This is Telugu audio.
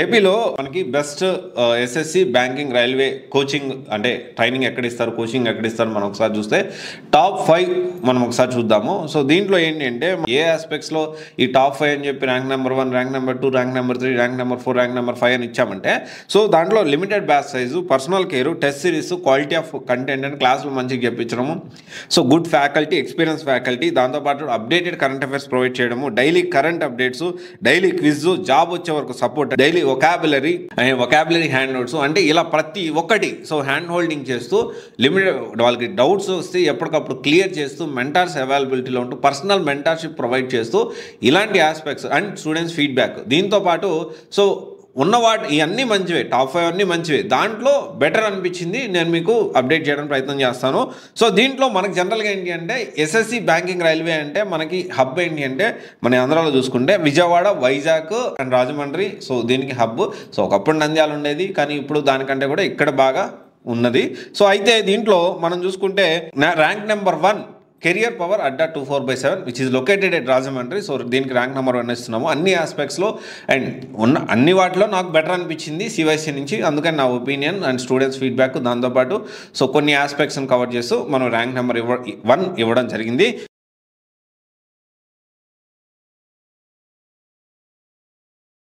ఏపీలో మనకి best SSC banking railway coaching అంటే ట్రైనింగ్ ఎక్కడ ఇస్తారు, కోచింగ్ ఎక్కడ ఇస్తారు మనం ఒకసారి చూస్తే టాప్ 5 మనం ఒకసారి చూద్దాము. సో దీంట్లో ఏంటి అంటే ఏ ఆస్పెక్ట్స్లో ఈ టాప్ 5 అని చెప్పి rank number 1, rank number 2, rank number 3, rank number 4, rank number 5 అని ఇచ్చామంటే సో దాంట్లో limited batch size, personal care, test series, quality of content and క్లాసులు మంచిగా చెప్పించడము, so good faculty, experience faculty, దాంతోపాటు అప్డేటెడ్ కరెంట్ అఫైర్స్ ప్రొవైడ్ చేయడము, daily current updates, daily quiz, job వచ్చే వరకు support, daily vocabulary hand notes, అంటే ఇలా ప్రతి ఒక్కటి సో హ్యాండ్ హోల్డింగ్ చేస్తూ లిమిటెడ్ వాళ్ళకి డౌట్స్ వస్తే ఎప్పటికప్పుడు క్లియర్ చేస్తూ మెంటార్స్ అవైలబిలిటీలో ఉంటూ పర్సనల్ మెంటార్షిప్ ప్రొవైడ్ చేస్తూ ఇలాంటి ఆస్పెక్ట్స్ అండ్ స్టూడెంట్స్ ఫీడ్బ్యాక్. దీంతోపాటు సో ఉన్నవాటి ఇవన్నీ మంచివే, టాప్ 5 అన్నీ మంచివే. దాంట్లో బెటర్ అనిపించింది నేను మీకు అప్డేట్ చేయడానికి ప్రయత్నం చేస్తాను. సో దీంట్లో మనకు జనరల్గా ఏంటి అంటే ఎస్ఎస్సి బ్యాంకింగ్ రైల్వే అంటే మనకి హబ్ ఏంటి అంటే మన ఆంధ్రాలో చూసుకుంటే విజయవాడ, వైజాగ్ అండ్ రాజమండ్రి. సో దీనికి హబ్. సో ఒకప్పుడు నంద్యాల ఉండేది, కానీ ఇప్పుడు దానికంటే కూడా ఇక్కడ బాగా ఉన్నది. సో అయితే దీంట్లో మనం చూసుకుంటే rank number 1 career power Adda 24/7 which is located at Rajahmundry. So దీనికి ర్యాంక్ నెంబర్ 1 ఇస్తున్నాము అన్ని ఆస్పెక్ట్స్లో. అండ్ ఉన్న అన్ని వాటిలో నాకు బెటర్ అనిపించింది సివైసీ నుంచి, అందుకని నా ఒపీనియన్ అండ్ స్టూడెంట్స్ ఫీడ్బ్యాక్. దాంతోపాటు సో కొన్ని ఆస్పెక్ట్స్ని కవర్ చేస్తూ మనం ర్యాంక్ నెంబర్ 1 ఇవ్వడం జరిగింది.